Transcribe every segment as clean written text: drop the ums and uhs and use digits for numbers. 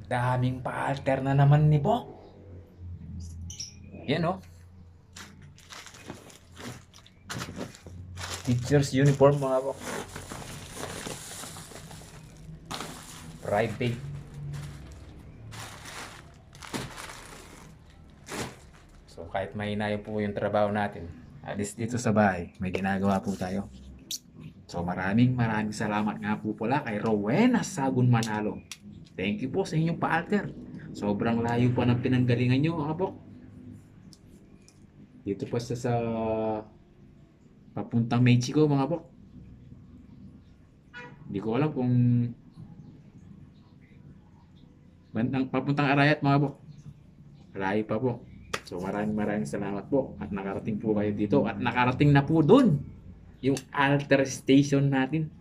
Daming pa-alter na naman ni Bok. Yan oh. Teacher's uniform mga Bok. Private. So kahit mahina po yung trabaho natin, at least dito sa bahay, may ginagawa po tayo. So maraming salamat nga po pala kay Rowena Sagun Manalo. Thank you po sa inyong pa-alter. Sobrang layo pa ng pinanggalingan nyo mga Bok. Dito pa sa papuntang Mexico mga Bok. Hindi ko alam kung papuntang Arayat mga Bok. Layo pa po. So maraming salamat po at nakarating po kayo dito at nakarating na po dun yung alter station natin.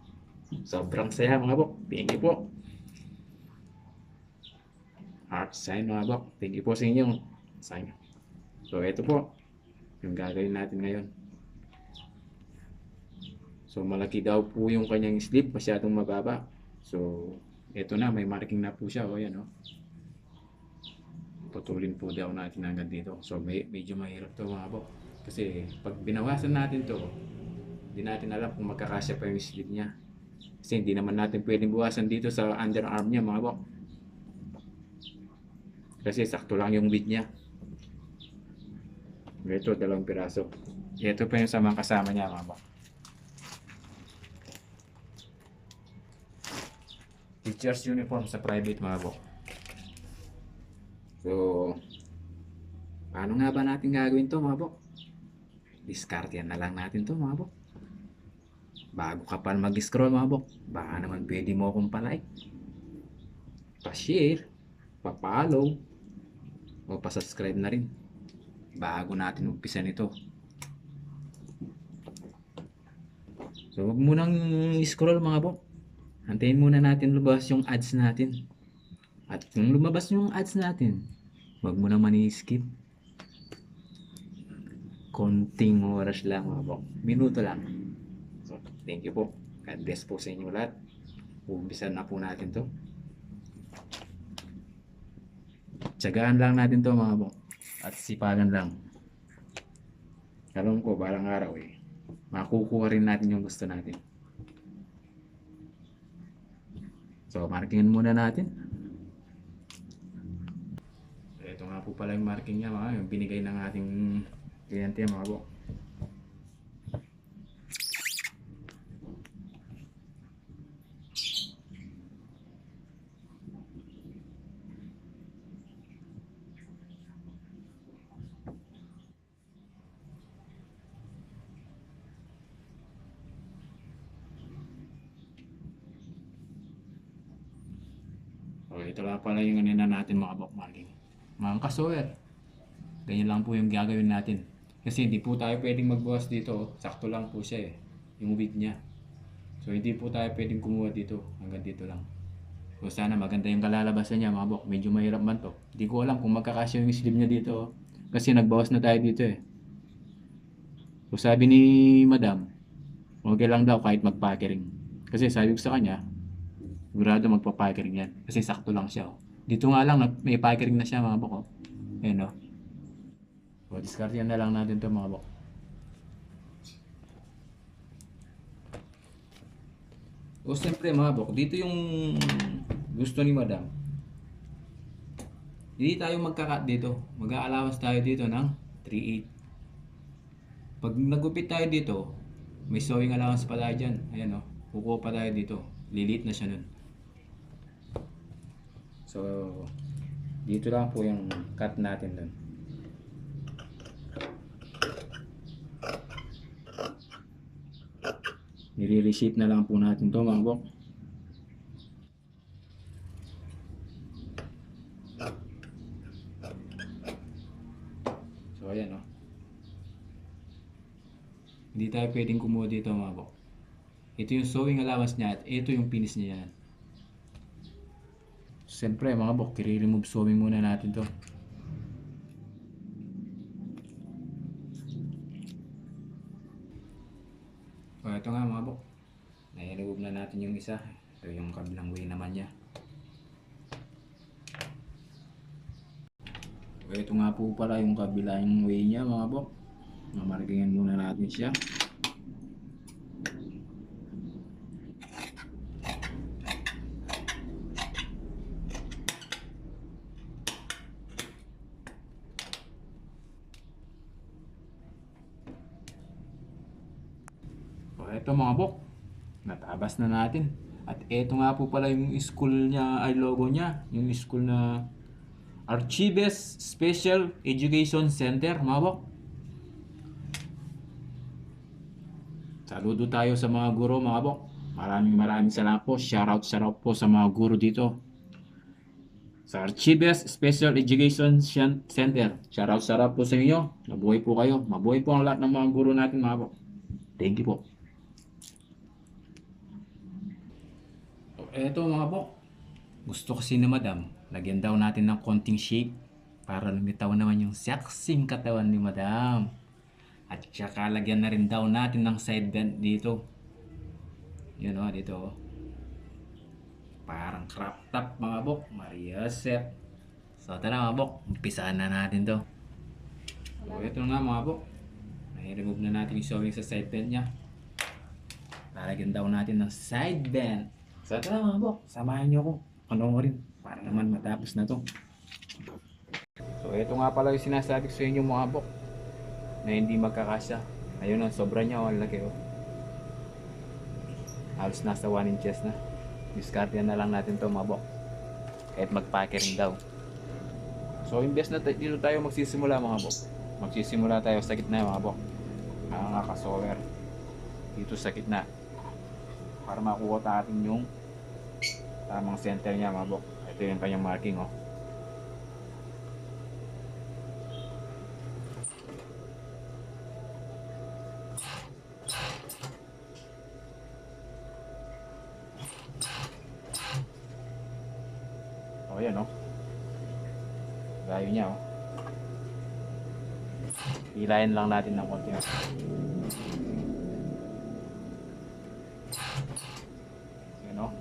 Sobrang saya mga Bok. Thank you po. Heart sign mga Bok. Thank you po sa inyo. Sign. So ito po yung gagawin natin ngayon. So malaki daw po yung kanyang sleeve, masyadong mababa. So ito na, may marking na po siya. O yan o. Putulin po daw natin hanggang dito. So medyo mahirap to mga Bok. Kasi pag binawasan natin to, hindi natin alam kung magkakasya pa yung sleeve niya. Kasi hindi naman natin pwedeng buwasan dito sa underarm niya mga Bok. Kasi sakto lang yung width niya. Ito, 2 piraso. Ito pa yung sa mga kasama niya mga Bok. Teacher's uniform sa private mga Bok. So, paano nga ba natin gagawin to mga Bok? Diskartehan na lang natin to mga Bok. Bago ka pa mag-scroll mga Bok, baka naman pwede mo akong palike, pa-share, pa-follow, o pa-subscribe na rin bago natin umpisa nito. So, huwag munang scroll mga Bok. Antayin muna natin lumabas yung ads natin. At kung lumabas yung ads natin, huwag mo naman i-skip. Konting oras lang mga Bok. Minuto lang. So, thank you po. God bless po sa inyo lahat. Umpisa na po natin to. Tiyagaan lang natin to mga Bok. At sipagan lang. Alam ko, balang araw makukuha rin natin yung gusto natin. So, markingan muna natin. Ito nga po pala yung marking niya mga, yung binigay ng ating kliyente mga Bok. So, ito lang pala yung anina natin mga Bok marking. Mga kasower, ganyan lang po yung gagawin natin. Kasi hindi po tayo pwedeng magbukas dito. Sakto lang po siya yung width niya. So hindi po tayo pwedeng kumuha dito. Hanggang dito lang. So sana maganda yung kalalabasan niya mga Bok. Medyo mahirap man to. Hindi ko alam kung magkakasya yung sleeve niya dito. Kasi nagbawas na tayo dito So sabi ni Madam, okay lang daw kahit magpackering. Kasi sabi ko sa kanya, sigurado magpa-packering yan. Kasi sakto lang siya. Dito nga lang, may packering na siya mga Bok. Ayan So, discard yan na lang natin to mga Bok. O siyempre mga Bok, dito yung gusto ni Madam. Hindi tayo magka-cut dito. Mag-a-allowance tayo dito ng 3/8. Pag nagupit tayo dito, may sewing allowance pa tayo dyan. Ayan kukuha pa tayo dito. Lilit na siya nun. So, dito lang po yung cut natin dun. Nire-reshape na lang po natin to mga Bok. So ayan Hindi tayo pwedeng kumuha dito mga Bok. Ito yung sewing allowance niya at ito yung finish niya yan. Siyempre mga Bok, i-remove sewing muna natin to. So ito nga mga Bok, na-remove na natin yung isa. Ito yung kabilang way naman niya. So, ito nga po pala yung kabilang way niya mga bok. Mamarkingan muna natin siya. So, ito mga bok. Natabas na natin. At ito nga po pala yung school niya, ay logo niya. Yung school na Archibes Special Education Center, mga bok. Saludo tayo sa mga guro, mga bok. Maraming salamat po. Shoutout po sa mga guro dito. Sa Archibes Special Education Center. Shoutout po sa inyo. Mabuhay po kayo. Mabuhay po ang lahat ng mga guro natin, mga bok. Thank you po. So, eto mga bok. Gusto kasi ni Madam, lagyan daw natin ng konting shape para lumitaw naman yung sexing katawan ni Madam. At saka lagyan na rin daw natin ng side bend dito. Yun o, dito o. Parang crop top mga bok. Maria set. So tara mga bok, umpisaan na natin to. So ito nga mga bok. I-remove na natin yung sewing sa side bend nya. Lalagyan daw natin ng side bend. So tara mga bok, samahan nyo ko. Panoorin para naman matapos na to. So ito nga pala yung sinasabi ko sa inyo mga bok na hindi magkakasya. Ayun ang sobra niya, ang laki oh. Halos nasa 1 inches na. Discard na lang natin to mga bok. Kahit mag-packering daw. So imbes na dito tayo magsisimula mga bok. Magsisimula tayo sa gitna mga bok. Ang nakasower dito sa gitna para makuha natin yung tamang center niya mga bok. Ito yung kanyang marking oh. O yan oh. Layo niya oh. Hilahin lang natin ng konti oh. Yan oh.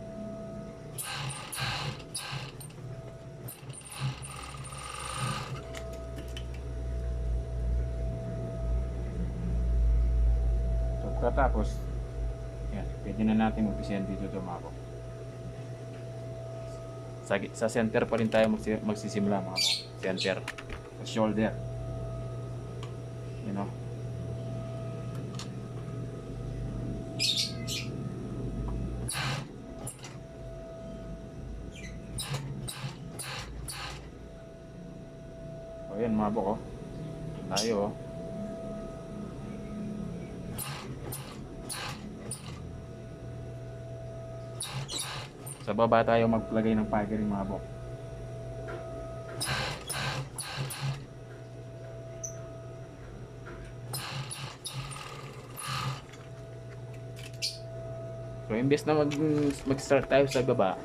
Tapos yan, pwede na natin mag-present dito ito mga bok. Sa center pa rin tayo magsisimula mga bok. Center, sa shoulder, you know. O yan mga bok oh. Tayo oh. Sa baba tayo maglagay ng packering mga bok. So imbes na mag-start tayo sa baba,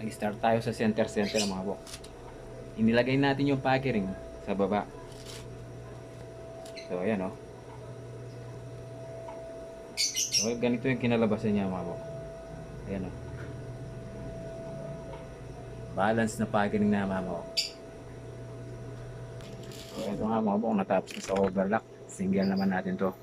nag-start tayo sa center mga bok. Inilagay natin yung packering sa baba. So ayan oh. So ganito yung kinalabasan niya mga bok. Ayan oh. Balance na packaging na mga bok. So ito nga mga bok, natapos na sa overlock. Single naman natin to.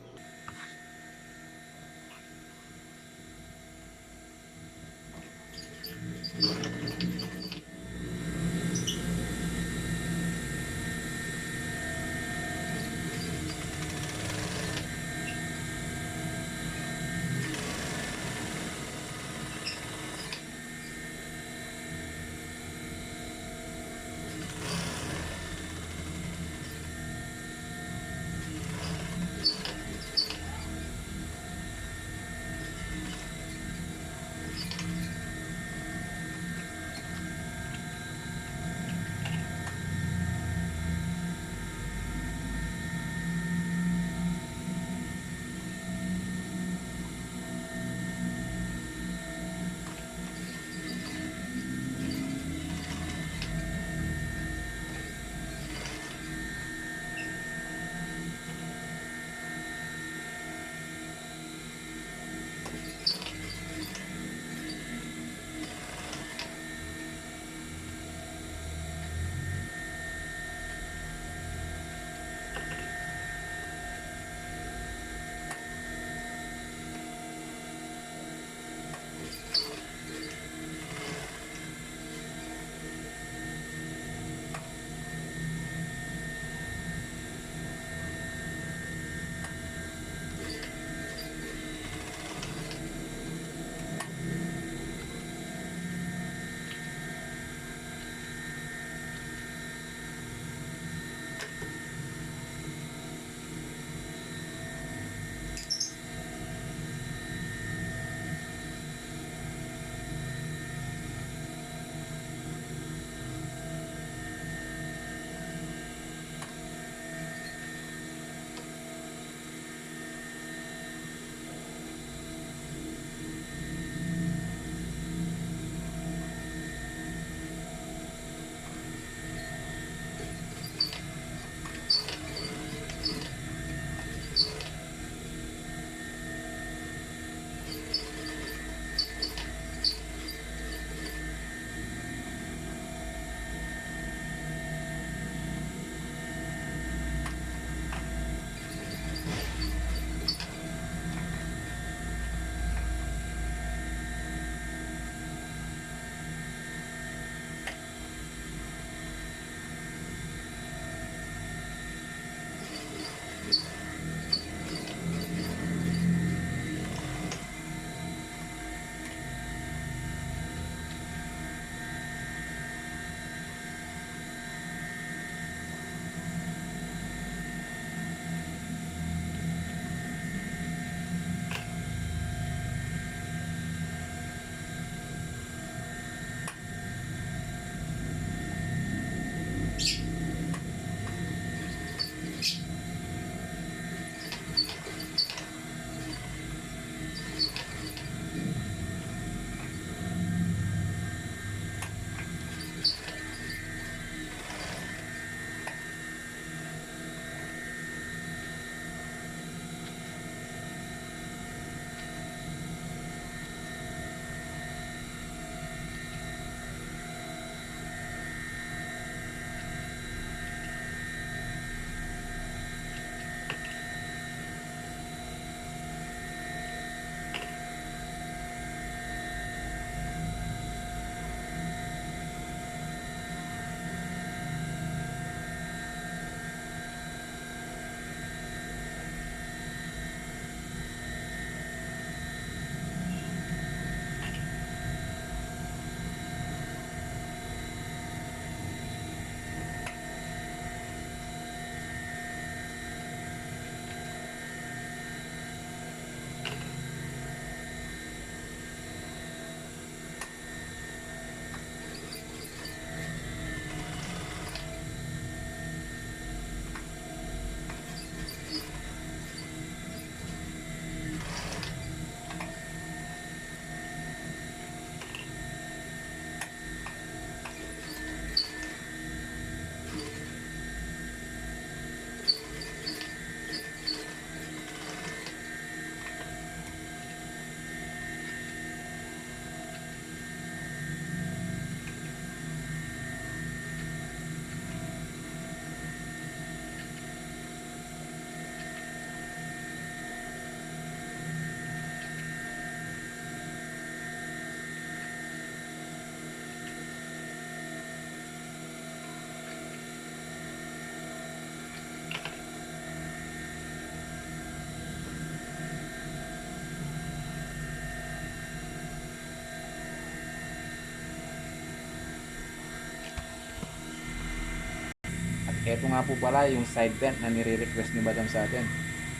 Ito nga po pala yung side vent na nire-request ni Madam sa atin.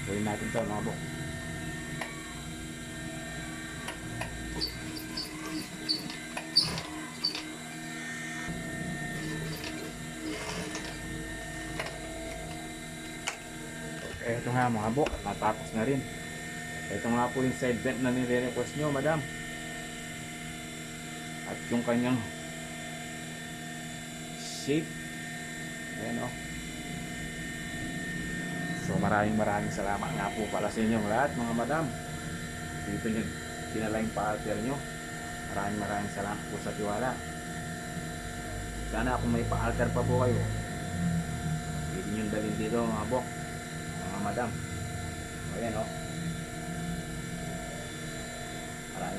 Gawin natin to mga bok. Ito nga mga bok, natapos na rin. Ito nga po yung side vent na nire-request nyo, Madam. At yung kanyang shape. Ayan o. So maraming salamat nga po pala sa inyong lahat mga madam. Dito nyo dinala yung pa-alter nyo. Maraming salamat po sa tiwala. Sana kung may pa-alter pa po kayo, pwede nyo dalhin dito mga bok, mga madam. O ayan o.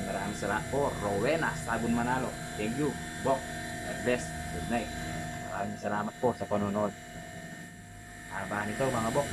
Maraming salamat po. Rowena, Sabon Manalo. Thank you, bok. God bless. Good night. Maraming salamat po sa panonood. Haba nito mga bok.